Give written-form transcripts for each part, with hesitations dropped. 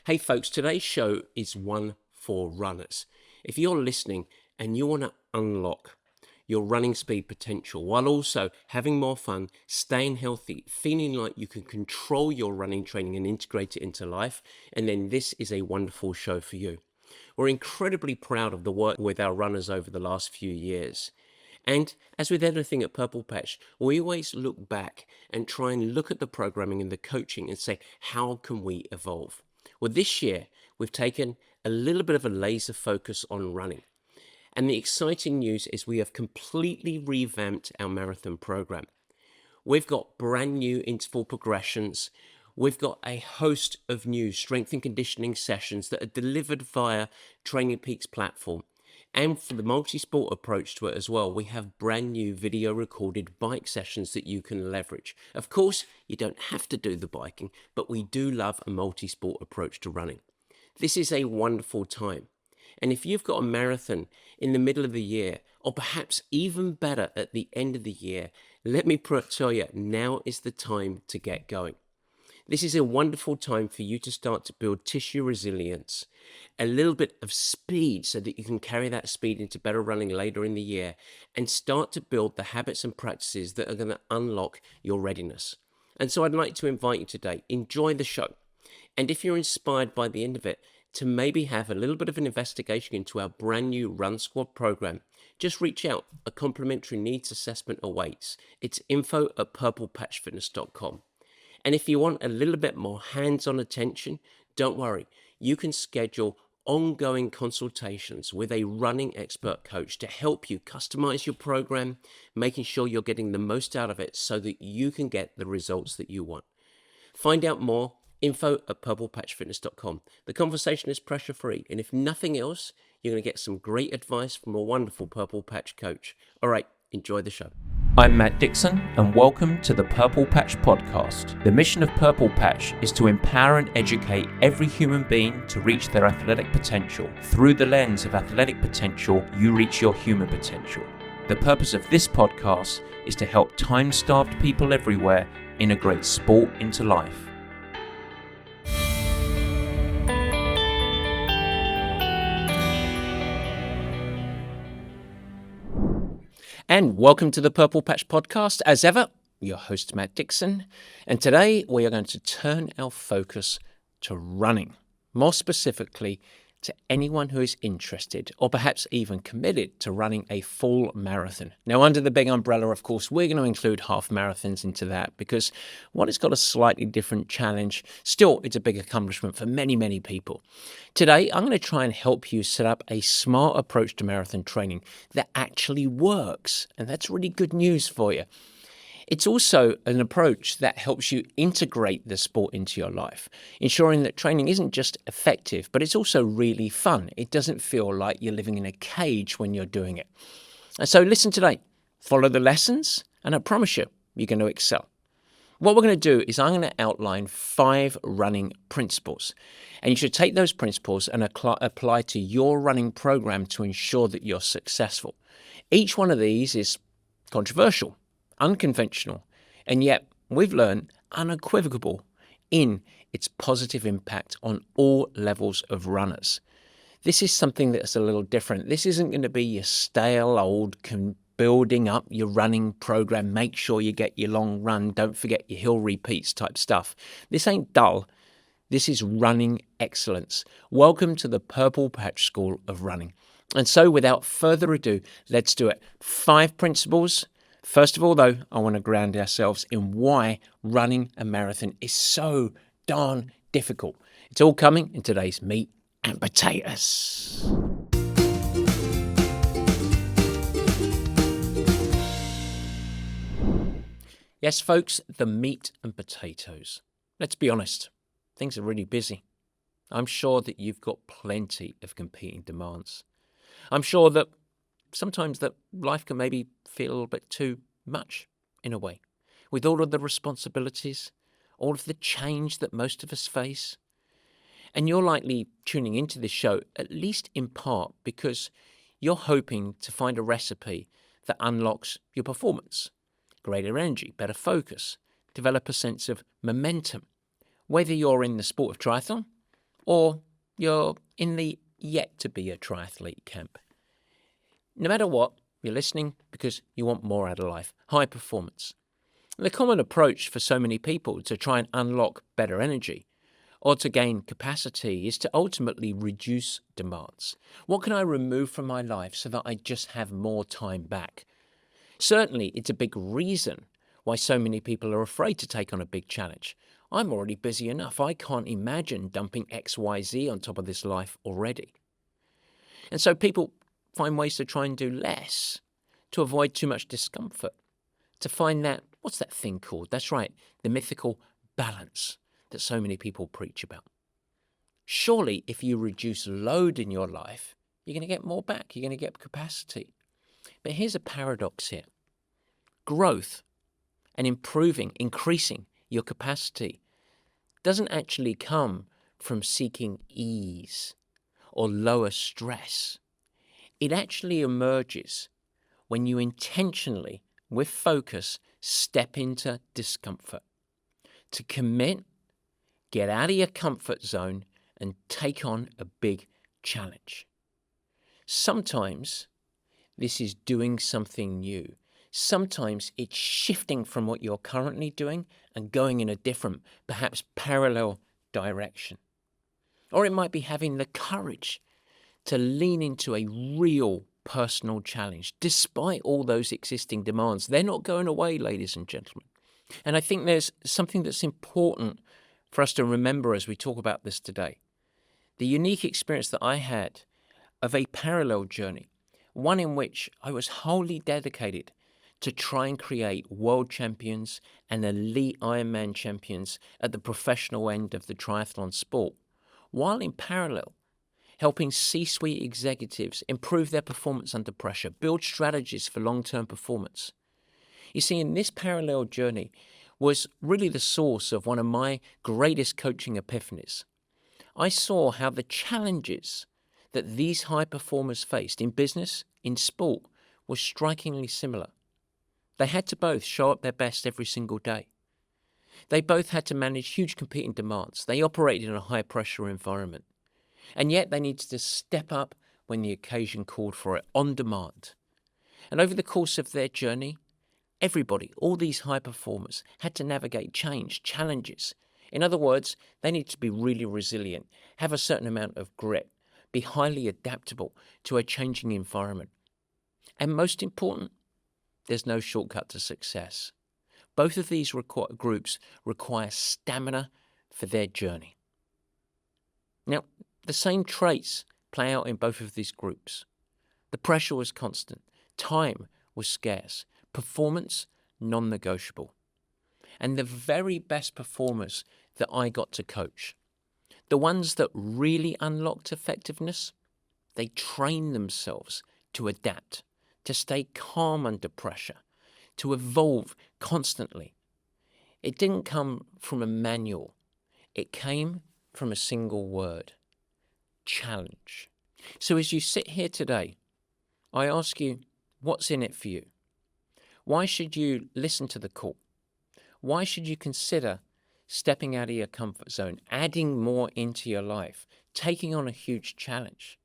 Hey folks, today's show is one for runners. If you're listening and you want to unlock your running speed potential while also having more fun, staying healthy, feeling like you can control your running training and integrate it into life, and then this is a wonderful show for you. We're incredibly proud of the work with our runners over the last few years. And as with anything at Purple Patch, we always look back and try and look at the programming and the coaching and say, how can we evolve? Well, this year, we've taken a little bit of a laser focus on running. And the exciting news is we have completely revamped our marathon program. We've got brand new interval progressions. We've got a host of new strength and conditioning sessions that are delivered via Training Peaks platform. And for the multi-sport approach to it as well, we have brand new video recorded bike sessions that you can leverage. Of course, you don't have to do the biking, but we do love a multi-sport approach to running. This is a wonderful time. And if you've got a marathon in the middle of the year, or perhaps even better at the end of the year, let me tell you, now is the time to get going. This is a wonderful time for you to start to build tissue resilience, a little bit of speed so that you can carry that speed into better running later in the year and start to build the habits and practices that are going to unlock your readiness. And so I'd like to invite you today, enjoy the show. And if you're inspired by the end of it, to maybe have a little bit of an investigation into our brand new Run Squad program, just reach out. A complimentary needs assessment awaits. It's info@purplepatchfitness.com. And if you want a little bit more hands-on attention, don't worry. You can schedule ongoing consultations with a running expert coach to help you customize your program, making sure you're getting the most out of it so that you can get the results that you want. Find out more, info@purplepatchfitness.com. The conversation is pressure-free, and if nothing else, you're going to get some great advice from a wonderful Purple Patch coach. All right, enjoy the show. I'm Matt Dixon, and welcome to the Purple Patch Podcast. The mission of Purple Patch is to empower and educate every human being to reach their athletic potential. Through the lens of athletic potential, you reach your human potential. The purpose of this podcast is to help time-starved people everywhere integrate sport into life. And welcome to the Purple Patch Podcast. As ever, your host, Matt Dixon. And today we are going to turn our focus to running. More specifically, to anyone who is interested or perhaps even committed to running a full marathon. Now, under the big umbrella, of course, we're going to include half marathons into that because while it's got a slightly different challenge, still it's a big accomplishment for many, many people. Today, I'm going to try and help you set up a smart approach to marathon training that actually works. And that's really good news for you. It's also an approach that helps you integrate the sport into your life, ensuring that training isn't just effective, but it's also really fun. It doesn't feel like you're living in a cage when you're doing it. And so listen today, follow the lessons, and I promise you, you're going to excel. What we're going to do is I'm going to outline 5 running principles, and you should take those principles and apply to your running program to ensure that you're successful. Each one of these is controversial, unconventional, and yet we've learned unequivocal in its positive impact on all levels of runners. This is something that's a little different. This isn't going to be your stale old building up your running program, make sure you get your long run, don't forget your hill repeats type stuff. This ain't dull. This is running excellence. Welcome to the Purple Patch School of Running. And so without further ado, let's do it. 5 principles. First of all, though, I want to ground ourselves in why running a marathon is so darn difficult. It's all coming in today's meat and potatoes. Yes, folks, the meat and potatoes. Let's be honest, things are really busy. I'm sure that you've got plenty of competing demands. I'm sure that sometimes that life can maybe feel a little bit too much in a way, with all of the responsibilities, all of the change that most of us face. And you're likely tuning into this show, at least in part, because you're hoping to find a recipe that unlocks your performance, greater energy, better focus, develop a sense of momentum. Whether you're in the sport of triathlon or you're in the yet to be a triathlete camp. No matter what, you're listening because you want more out of life, high performance. The common approach for so many people to try and unlock better energy or to gain capacity is to ultimately reduce demands. What can I remove from my life so that I just have more time back? Certainly, it's a big reason why so many people are afraid to take on a big challenge. I'm already busy enough. I can't imagine dumping XYZ on top of this life already. And so people find ways to try and do less, to avoid too much discomfort, to find that, what's that thing called? That's right, the mythical balance that so many people preach about. Surely, if you reduce load in your life, you're going to get more back. You're going to get capacity. But here's a paradox here. Growth and increasing your capacity doesn't actually come from seeking ease or lower stress. It actually emerges when you intentionally, with focus, step into discomfort. To commit, get out of your comfort zone, and take on a big challenge. Sometimes this is doing something new. Sometimes it's shifting from what you're currently doing and going in a different, perhaps parallel direction. Or it might be having the courage to lean into a real personal challenge, despite all those existing demands. They're not going away, ladies and gentlemen. And I think there's something that's important for us to remember as we talk about this today. The unique experience that I had of a parallel journey, one in which I was wholly dedicated to try and create world champions and elite Ironman champions at the professional end of the triathlon sport, while in parallel helping C-suite executives improve their performance under pressure, build strategies for long-term performance. You see, in this parallel journey was really the source of one of my greatest coaching epiphanies. I saw how the challenges that these high performers faced in business, in sport, were strikingly similar. They had to both show up their best every single day. They both had to manage huge competing demands. They operated in a high-pressure environment. And yet they needed to step up when the occasion called for it, on demand. And over the course of their journey, everybody, all these high performers, had to navigate change, challenges. In other words, they need to be really resilient, have a certain amount of grit, be highly adaptable to a changing environment. And most important, there's no shortcut to success. Both of these groups require stamina for their journey. Now, the same traits play out in both of these groups. The pressure was constant, time was scarce, performance non-negotiable. And the very best performers that I got to coach, the ones that really unlocked effectiveness, they trained themselves to adapt, to stay calm under pressure, to evolve constantly. It didn't come from a manual. It came from a single word: challenge. So as you sit here today, I ask you, what's in it for you? Why should you listen to the call? Why should you consider stepping out of your comfort zone, adding more into your life, taking on a huge challenge?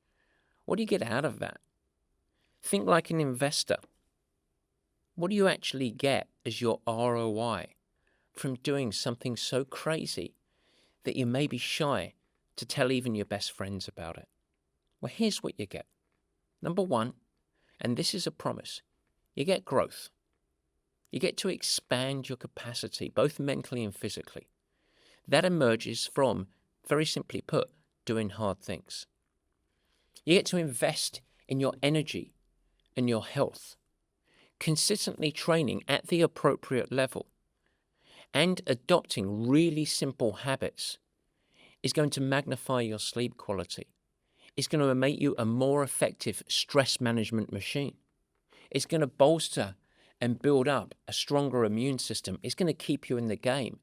What do you get out of that? Think like an investor. What do you actually get as your ROI from doing something so crazy that you may be shy to tell even your best friends about it? Well, here's what you get. Number one, and this is a promise, you get growth. You get to expand your capacity, both mentally and physically. That emerges from, very simply put, doing hard things. You get to invest in your energy and your health, consistently training at the appropriate level, and adopting really simple habits is going to magnify your sleep quality. It's going to make you a more effective stress management machine. It's going to bolster and build up a stronger immune system. It's going to keep you in the game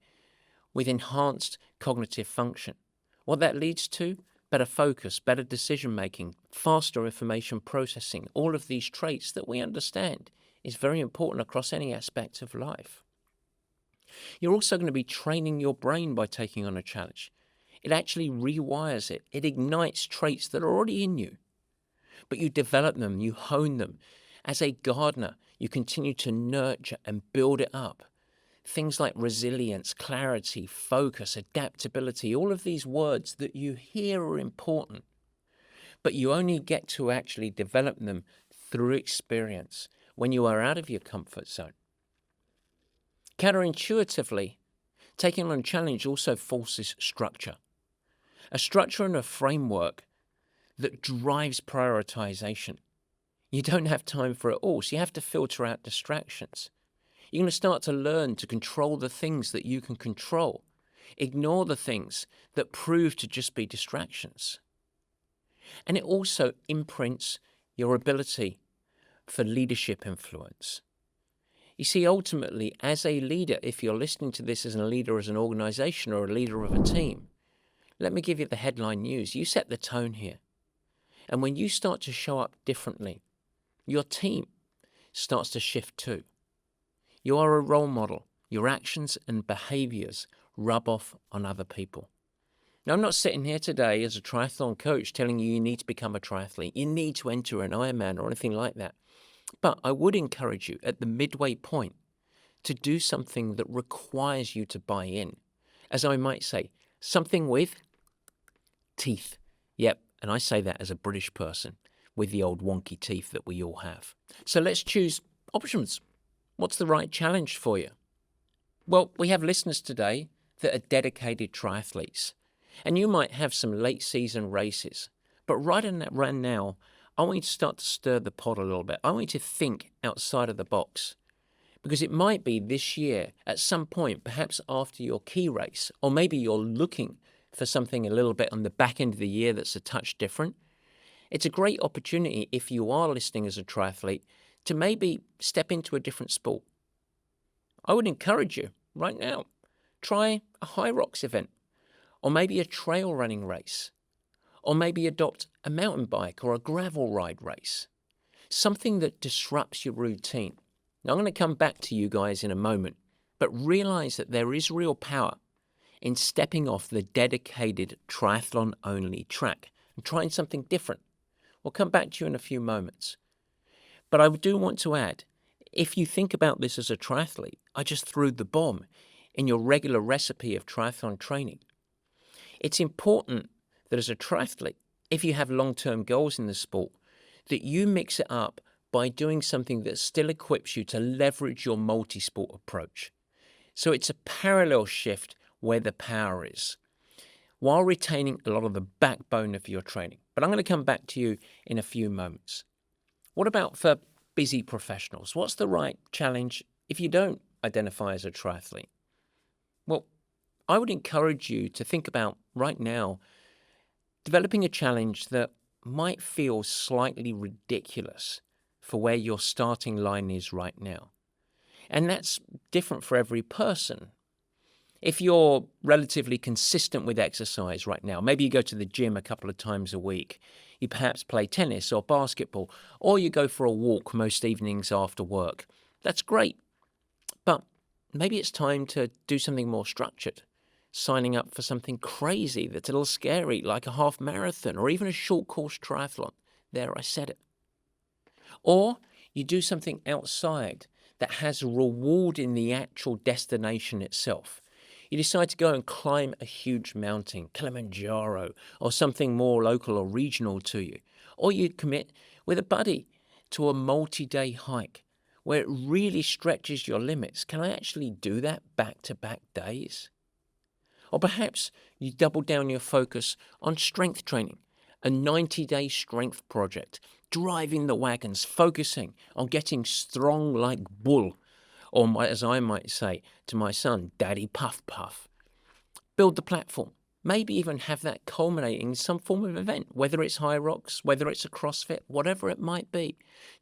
with enhanced cognitive function. What that leads to? Better focus, better decision-making, faster information processing. All of these traits that we understand is very important across any aspect of life. You're also going to be training your brain by taking on a challenge. It actually rewires it. It ignites traits that are already in you. But you develop them, you hone them. As a gardener, you continue to nurture and build it up. Things like resilience, clarity, focus, adaptability, all of these words that you hear are important. But you only get to actually develop them through experience when you are out of your comfort zone. Counterintuitively, taking on a challenge also forces structure. A structure and a framework that drives prioritization. You don't have time for it all, so you have to filter out distractions. You're going to start to learn to control the things that you can control. Ignore the things that prove to just be distractions. And it also imprints your ability for leadership influence. You see, ultimately, as a leader, if you're listening to this as a leader as an organization or a leader of a team, let me give you the headline news. You set the tone here. And when you start to show up differently, your team starts to shift too. You are a role model. Your actions and behaviors rub off on other people. Now, I'm not sitting here today as a triathlon coach telling you need to become a triathlete. You need to enter an Ironman or anything like that. But I would encourage you at the midway point to do something that requires you to buy in. As I might say, something with teeth. Yep, and I say that as a British person with the old wonky teeth that we all have. So let's choose options. What's the right challenge for you? Well, we have listeners today that are dedicated triathletes. And you might have some late season races. But right now, I want you to start to stir the pot a little bit. I want you to think outside of the box. Because it might be this year, at some point, perhaps after your key race, or maybe you're looking for something a little bit on the back end of the year that's a touch different. It's a great opportunity, if you are listening as a triathlete, to maybe step into a different sport. I would encourage you right now, try a high rocks event, or maybe a trail running race, or maybe adopt a mountain bike or a gravel ride race, something that disrupts your routine. Now, I'm going to come back to you guys in a moment, but realize that there is real power in stepping off the dedicated triathlon-only track and trying something different. We'll come back to you in a few moments. But I do want to add, if you think about this as a triathlete, I just threw the bomb in your regular recipe of triathlon training. It's important that as a triathlete, if you have long-term goals in the sport, that you mix it up by doing something that still equips you to leverage your multi-sport approach. So it's a parallel shift where the power is, while retaining a lot of the backbone of your training. But I'm going to come back to you in a few moments. What about for busy professionals? What's the right challenge if you don't identify as a triathlete? Well, I would encourage you to think about right now developing a challenge that might feel slightly ridiculous for where your starting line is right now. And that's different for every person. If you're relatively consistent with exercise right now, maybe you go to the gym a couple of times a week, you perhaps play tennis or basketball, or you go for a walk most evenings after work. That's great. But maybe it's time to do something more structured, signing up for something crazy that's a little scary, like a half marathon or even a short course triathlon. There, I said it. Or you do something outside that has reward in the actual destination itself. You decide to go and climb a huge mountain, Kilimanjaro, or something more local or regional to you. Or you commit with a buddy to a multi-day hike where it really stretches your limits. Can I actually do that back-to-back days? Or perhaps you double down your focus on strength training, a 90-day strength project, driving the wagons, focusing on getting strong like bull, or as I might say to my son, Daddy Puff Puff. Build the platform. Maybe even have that culminating in some form of event, whether it's high rocks, whether it's a CrossFit, whatever it might be.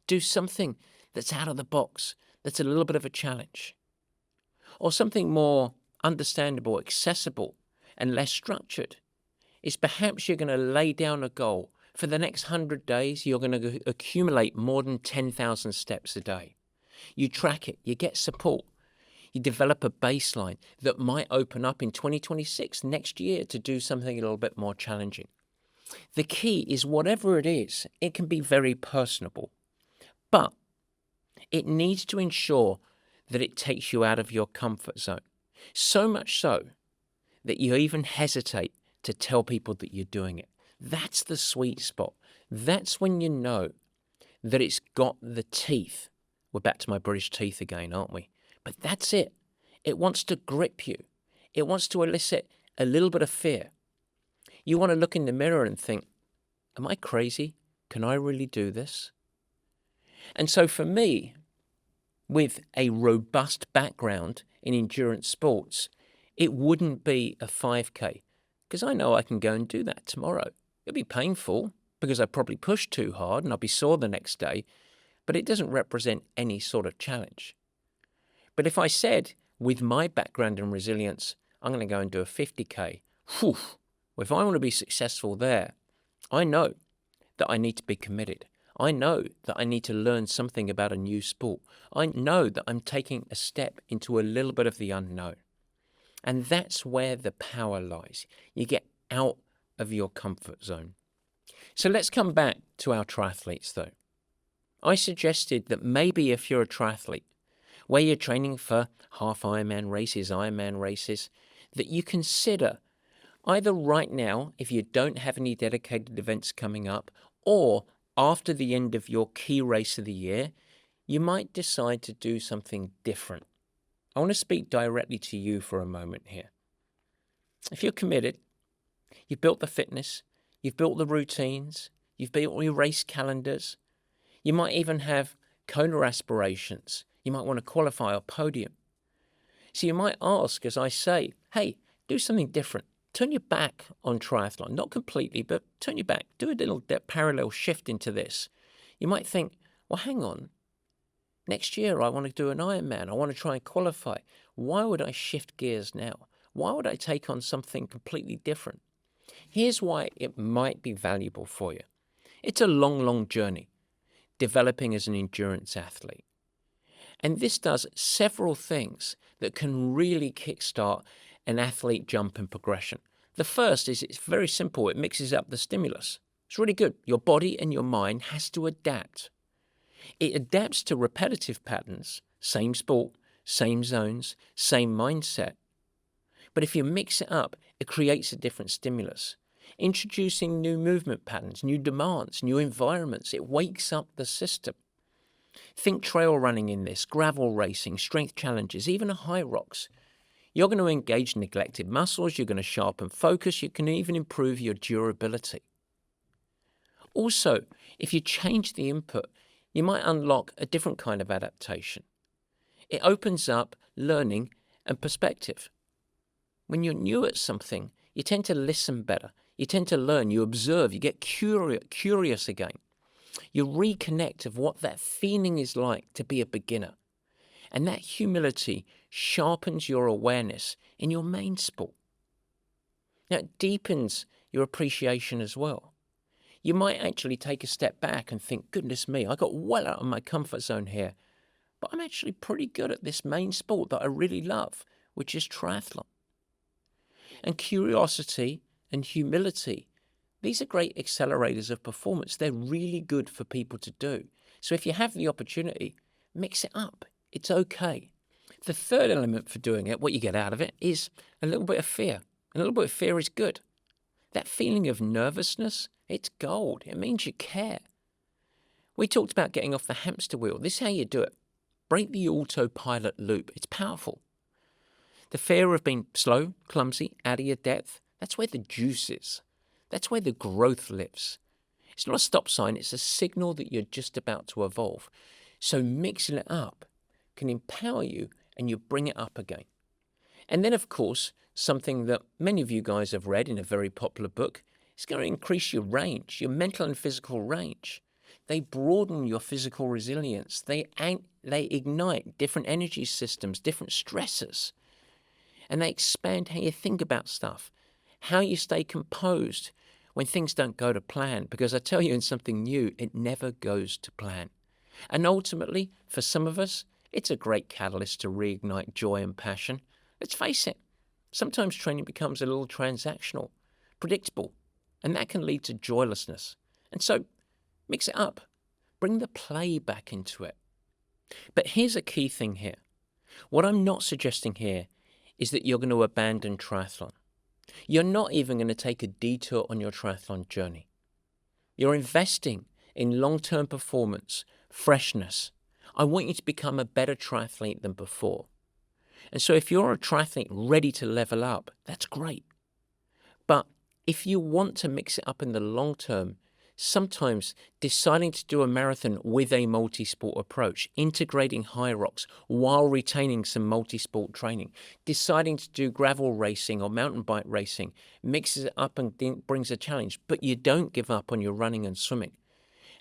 Do something that's out of the box, that's a little bit of a challenge. Or something more understandable, accessible, and less structured is perhaps you're going to lay down a goal. For the next 100 days, you're going to accumulate more than 10,000 steps a day. You track it, you get support. You develop a baseline that might open up in 2026, next year, to do something a little bit more challenging. The key is whatever it is, it can be very personable, but it needs to ensure that it takes you out of your comfort zone. So much so that you even hesitate to tell people that you're doing it. That's the sweet spot. That's when you know that it's got the teeth. We're back to my British teeth again, aren't we? But that's it. It wants to grip you. It wants to elicit a little bit of fear. You want to look in the mirror and think, am I crazy? Can I really do this? And so for me, with a robust background in endurance sports, it wouldn't be a 5K, because I know I can go and do that tomorrow. It'll be painful because I probably pushed too hard and I'll be sore the next day, but it doesn't represent any sort of challenge. But if I said, with my background in resilience, I'm going to go and do a 50K, whew, well, if I want to be successful there, I know that I need to be committed. I know that I need to learn something about a new sport. I know that I'm taking a step into a little bit of the unknown. And that's where the power lies. You get out of your comfort zone. So let's come back to our triathletes though. I suggested that maybe if you're a triathlete, where you're training for half Ironman races, that you consider either right now, if you don't have any dedicated events coming up, or after the end of your key race of the year, you might decide to do something different. I want to speak directly to you for a moment here. If you're committed, you've built the fitness, you've built the routines, you've built your race calendars, you might even have Kona aspirations, you might want to qualify or podium. So you might ask, as I say, hey, do something different. Turn your back on triathlon, not completely, but turn your back. Do a little parallel shift into this. You might think, well, hang on. Next year, I want to do an Ironman. I want to try and qualify. Why would I shift gears now? Why would I take on something completely different? Here's why it might be valuable for you. It's a long, long journey, developing as an endurance athlete. And this does several things that can really kickstart an athlete jump and progression. The first is it's very simple. It mixes up the stimulus. It's really good. Your body and your mind has to adapt. It adapts to repetitive patterns, same sport, same zones, same mindset. But if you mix it up, it creates a different stimulus. Introducing new movement patterns, new demands, new environments, it wakes up the system. Think trail running in this, gravel racing, strength challenges, even a high rocks. You're going to engage neglected muscles, you're going to sharpen focus, you can even improve your durability. Also, if you change the input, you might unlock a different kind of adaptation. It opens up learning and perspective. When you're new at something, you tend to listen better, you tend to learn, you observe, you get curious again. You reconnect of what that feeling is like to be a beginner. And that humility sharpens your awareness in your main sport. Now, it deepens your appreciation as well. You might actually take a step back and think, goodness me, I got well out of my comfort zone here, but I'm actually pretty good at this main sport that I really love, which is triathlon. And curiosity and humility, these are great accelerators of performance. They're really good for people to do. So if you have the opportunity, mix it up. It's okay. The third element for doing it, what you get out of it, is a little bit of fear. A little bit of fear is good. That feeling of nervousness, it's gold. It means you care. We talked about getting off the hamster wheel. This is how you do it. Break the autopilot loop. It's powerful. The fear of being slow, clumsy, out of your depth, that's where the juice is. That's where the growth lives. It's not a stop sign. It's a signal that you're just about to evolve. So mixing it up can empower you and you bring it up again. And then, of course, something that many of you guys have read in a very popular book is going to increase your range, your mental and physical range. They broaden your physical resilience. They ignite different energy systems, different stressors. And they expand how you think about stuff, how you stay composed when things don't go to plan. Because I tell you, in something new, it never goes to plan. And ultimately, for some of us, It's a great catalyst to reignite joy and passion. Let's face it, sometimes training becomes a little transactional, predictable, and that can lead to joylessness. And so, mix it up. Bring the play back into it. But here's a key thing here. What I'm not suggesting here is that you're going to abandon triathlon. You're not even going to take a detour on your triathlon journey. You're investing in long-term performance, freshness. I want you to become a better triathlete than before. And so if you're a triathlete ready to level up, that's great. But if you want to mix it up in the long term, sometimes deciding to do a marathon with a multi-sport approach, integrating high rocks while retaining some multi-sport training, deciding to do gravel racing or mountain bike racing, mixes it up and brings a challenge, but you don't give up on your running and swimming.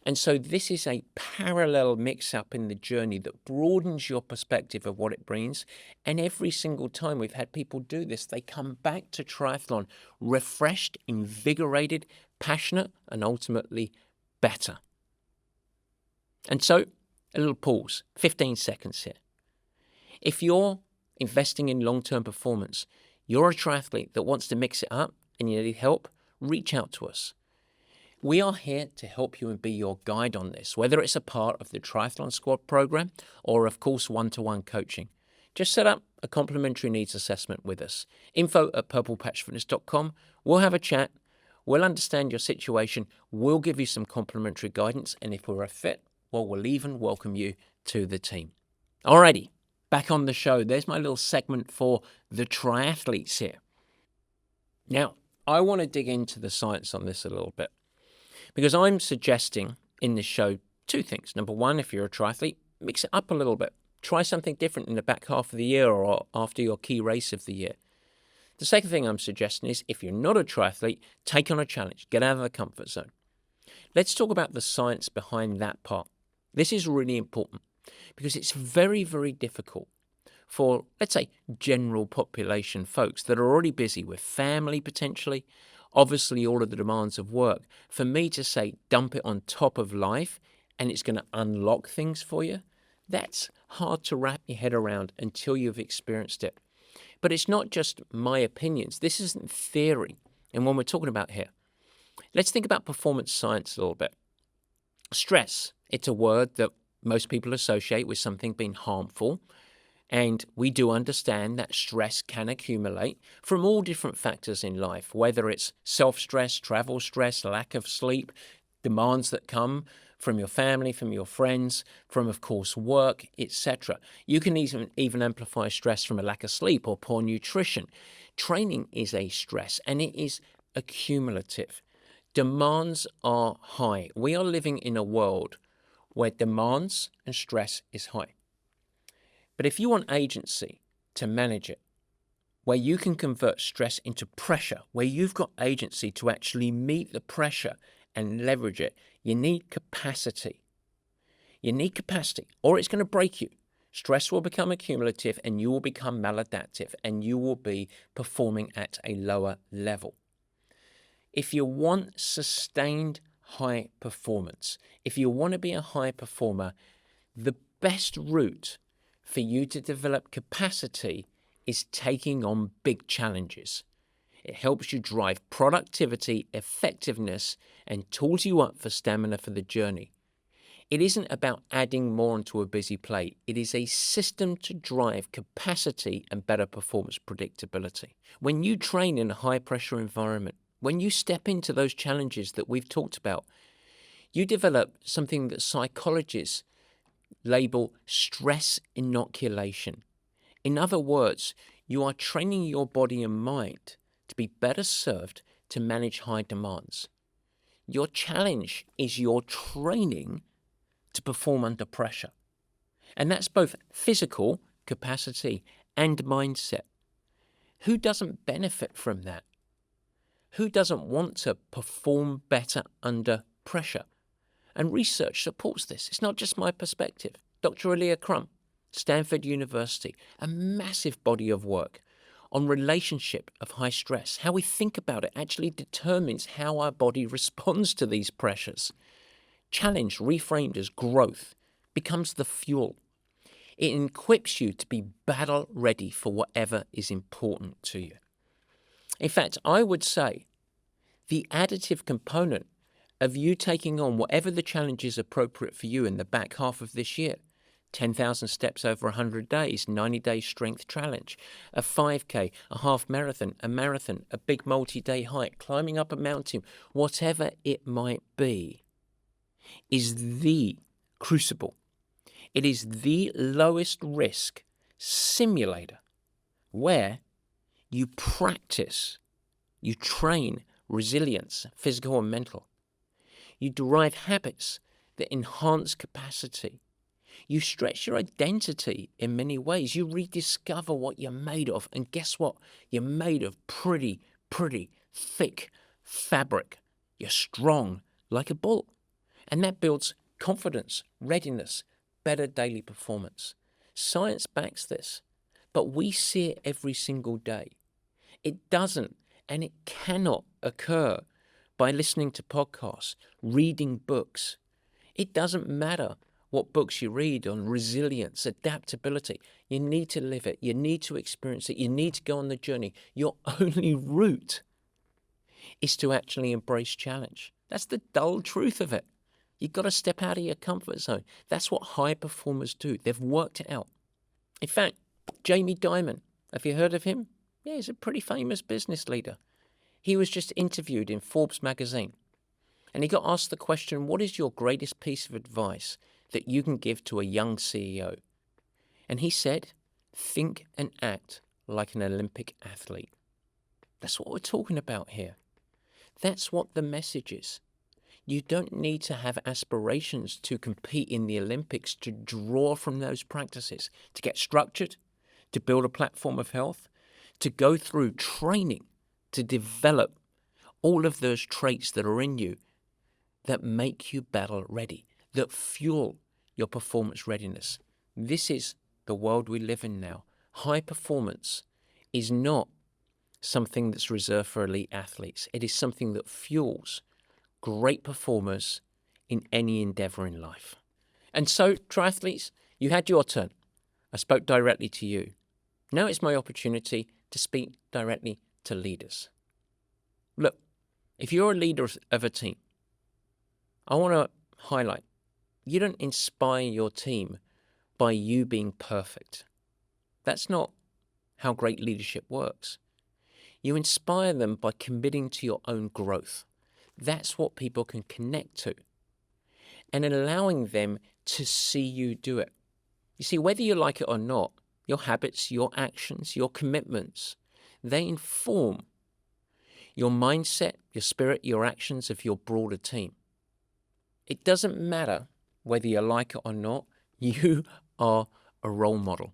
And so this is a parallel mix-up in the journey that broadens your perspective of what it brings. And every single time we've had people do this, they come back to triathlon refreshed, invigorated, passionate, and ultimately better. And so, a little pause, 15 seconds here. If you're investing in long-term performance, you're a triathlete that wants to mix it up and you need help, reach out to us. We are here to help you and be your guide on this, whether it's a part of the Triathlon Squad program or, of course, one-to-one coaching. Just set up a complimentary needs assessment with us. info@purplepatchfitness.com. We'll have a chat. We'll understand your situation. We'll give you some complimentary guidance. And if we're a fit, well, we'll even welcome you to the team. Alrighty, back on the show. There's my little segment for the triathletes here. Now, I want to dig into the science on this a little bit, because I'm suggesting in this show two things. Number one, if you're a triathlete, mix it up a little bit. Try something different in the back half of the year or after your key race of the year. The second thing I'm suggesting is if you're not a triathlete, take on a challenge. Get out of the comfort zone. Let's talk about the science behind that part. This is really important because it's very, very difficult for, let's say, general population folks that are already busy with family potentially, obviously all of the demands of work, for me to say dump it on top of life and it's going to unlock things for you, that's hard to wrap your head around until you've experienced it. But it's not just my opinions. This isn't theory. And when we're talking about here, let's think about performance science a little bit. Stress, it's a word that most people associate with something being harmful. And we do understand that stress can accumulate from all different factors in life, whether it's self-stress, travel stress, lack of sleep, demands that come from your family, from your friends, from, of course, work, etc. You can even amplify stress from a lack of sleep or poor nutrition. Training is a stress, and it is accumulative. Demands are high. We are living in a world where demands and stress is high. But if you want agency to manage it, where you can convert stress into pressure, where you've got agency to actually meet the pressure and leverage it, you need capacity. You need capacity, or it's going to break you. Stress will become accumulative and you will become maladaptive and you will be performing at a lower level. If you want sustained high performance, if you want to be a high performer, the best route for you to develop capacity is taking on big challenges. It helps you drive productivity, effectiveness, and tools you up for stamina for the journey. It isn't about adding more onto a busy plate. It is a system to drive capacity and better performance predictability. When you train in a high-pressure environment, when you step into those challenges that we've talked about, you develop something that psychologists label stress inoculation. In other words, you are training your body and mind to be better served to manage high demands. Your challenge is your training to perform under pressure. And that's both physical capacity and mindset. Who doesn't benefit from that? Who doesn't want to perform better under pressure? And research supports this. It's not just my perspective. Dr. Alia Crum, Stanford University, a massive body of work on relationship of high stress. How we think about it actually determines how our body responds to these pressures. Challenge reframed as growth becomes the fuel. It equips you to be battle ready for whatever is important to you. In fact, I would say the additive component of you taking on whatever the challenge is appropriate for you in the back half of this year, 10,000 steps over 100 days, 90-day strength challenge, a 5K, a half marathon, a big multi-day hike, climbing up a mountain, whatever it might be, is the crucible. It is the lowest risk simulator where you practice, you train resilience, physical and mental. You derive habits that enhance capacity. You stretch your identity in many ways. You rediscover what you're made of. And guess what? You're made of pretty thick fabric. You're strong like a bull. And that builds confidence, readiness, better daily performance. Science backs this, but we see it every single day. It doesn't and it cannot occur by listening to podcasts, reading books. It doesn't matter what books you read on resilience, adaptability. You need to live it. You need to experience it. You need to go on the journey. Your only route is to actually embrace challenge. That's the dull truth of it. You've got to step out of your comfort zone. That's what high performers do. They've worked it out. In fact, Jamie Dimon, have you heard of him? Yeah, he's a pretty famous business leader. He was just interviewed in Forbes magazine. And he got asked the question, what is your greatest piece of advice that you can give to a young CEO? And he said, think and act like an Olympic athlete. That's what we're talking about here. That's what the message is. You don't need to have aspirations to compete in the Olympics to draw from those practices, to get structured, to build a platform of health, to go through training, to develop all of those traits that are in you that make you battle ready, that fuel your performance readiness. This is the world we live in now. High performance is not something that's reserved for elite athletes. It is something that fuels great performers in any endeavor in life. And so, triathletes, you had your turn. I spoke directly to you. Now it's my opportunity to speak directly to leaders. Look, if you're a leader of a team, I want to highlight, you don't inspire your team by you being perfect. That's not how great leadership works. You inspire them by committing to your own growth. That's what people can connect to. And allowing them to see you do it. You see, whether you like it or not, your habits, your actions, your commitments, they inform your mindset, your spirit, your actions of your broader team. It doesn't matter whether you like it or not, you are a role model.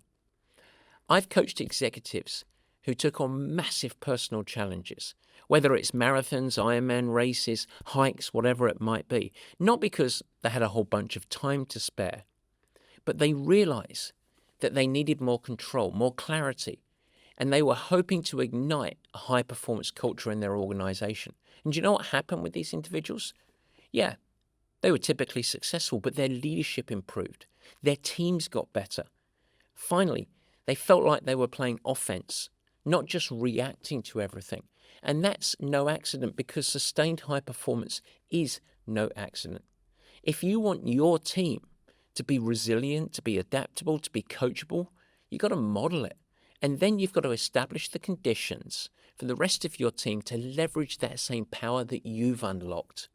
I've coached executives who took on massive personal challenges, whether it's marathons, Ironman races, hikes, whatever it might be, not because they had a whole bunch of time to spare, but they realized that they needed more control, more clarity, and they were hoping to ignite a high-performance culture in their organization. And do you know what happened with these individuals? Yeah, they were typically successful, but their leadership improved. Their teams got better. Finally, they felt like they were playing offense, not just reacting to everything. And that's no accident, because sustained high performance is no accident. If you want your team to be resilient, to be adaptable, to be coachable, you've got to model it. And then you've got to establish the conditions for the rest of your team to leverage that same power that you've unlocked.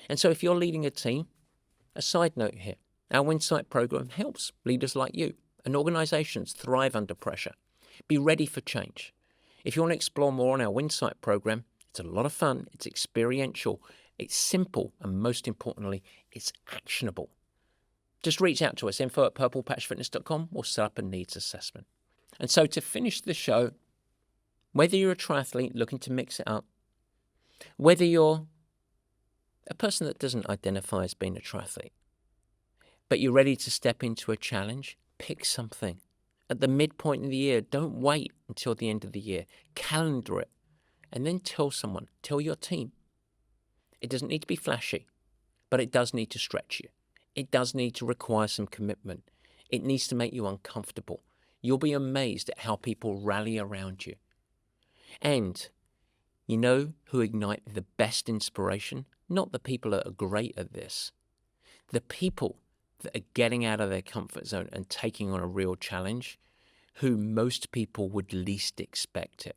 And so if you're leading a team, a side note here, our Insight program helps leaders like you and organizations thrive under pressure. Be ready for change. If you want to explore more on our Insight program, it's a lot of fun, it's experiential, it's simple, and most importantly, it's actionable. Just reach out to us, info@purplepatchfitness.com, or set up a needs assessment. And so to finish the show, whether you're a triathlete looking to mix it up, whether you're a person that doesn't identify as being a triathlete, but you're ready to step into a challenge, pick something. At the midpoint of the year, don't wait until the end of the year. Calendar it, and then tell someone, tell your team. It doesn't need to be flashy, but it does need to stretch you. It does need to require some commitment. It needs to make you uncomfortable. You'll be amazed at how people rally around you. And you know who ignite the best inspiration? Not the people that are great at this. The people that are getting out of their comfort zone and taking on a real challenge, who most people would least expect it.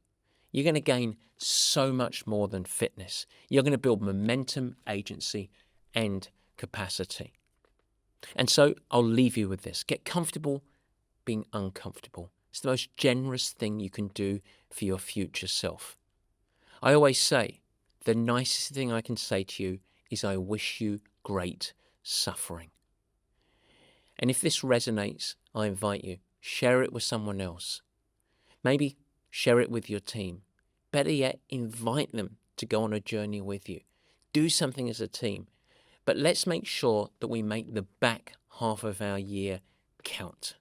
You're going to gain so much more than fitness. You're going to build momentum, agency, and capacity. And so I'll leave you with this. Get comfortable being uncomfortable. It's the most generous thing you can do for your future self. I always say, the nicest thing I can say to you is I wish you great suffering. And if this resonates, I invite you, share it with someone else. Maybe share it with your team. Better yet, invite them to go on a journey with you. Do something as a team. But let's make sure that we make the back half of our year count.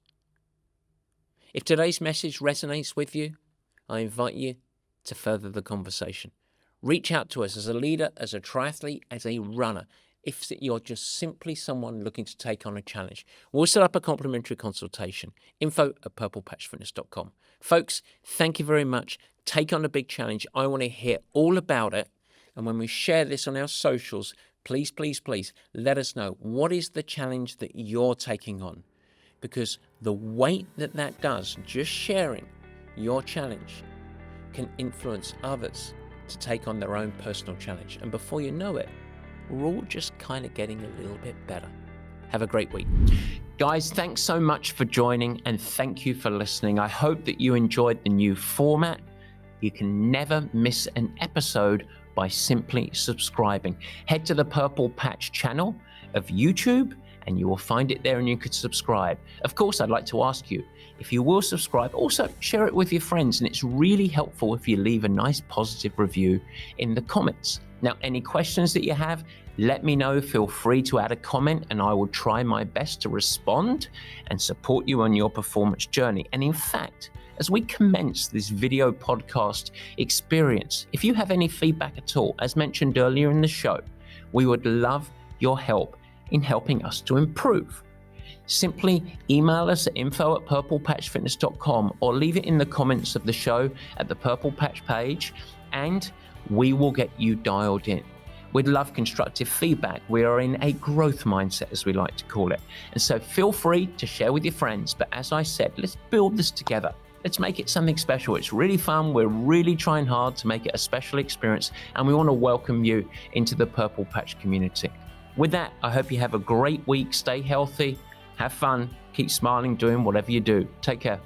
If today's message resonates with you, I invite you to further the conversation. Reach out to us as a leader, as a triathlete, as a runner. If you're just simply someone looking to take on a challenge, we'll set up a complimentary consultation. info@purplepatchfitness.com. Folks, thank you very much. Take on a big challenge. I want to hear all about it. And when we share this on our socials, please, please, please let us know what is the challenge that you're taking on. Because the weight that does, just sharing your challenge, can influence others to take on their own personal challenge. And before you know it, we're all just kind of getting a little bit better. Have a great week. Guys, thanks so much for joining and thank you for listening. I hope that you enjoyed the new format. You can never miss an episode by simply subscribing. Head to the Purple Patch channel of YouTube and you will find it there and you could subscribe. Of course, I'd like to ask you, if you will subscribe, also share it with your friends. And it's really helpful if you leave a nice positive review in the comments. Now, any questions that you have, let me know. Feel free to add a comment and I will try my best to respond and support you on your performance journey. And in fact, as we commence this video podcast experience, if you have any feedback at all, as mentioned earlier in the show, we would love your help in helping us to improve. Simply email us at info@purplepatchfitness.com or leave it in the comments of the show at the Purple Patch page and we will get you dialed in. We'd love constructive feedback. We are in a growth mindset, as we like to call it. And so feel free to share with your friends. But as I said, let's build this together. Let's make it something special. It's really fun. We're really trying hard to make it a special experience. And we want to welcome you into the Purple Patch community. With that, I hope you have a great week. Stay healthy, have fun, keep smiling, doing whatever you do. Take care.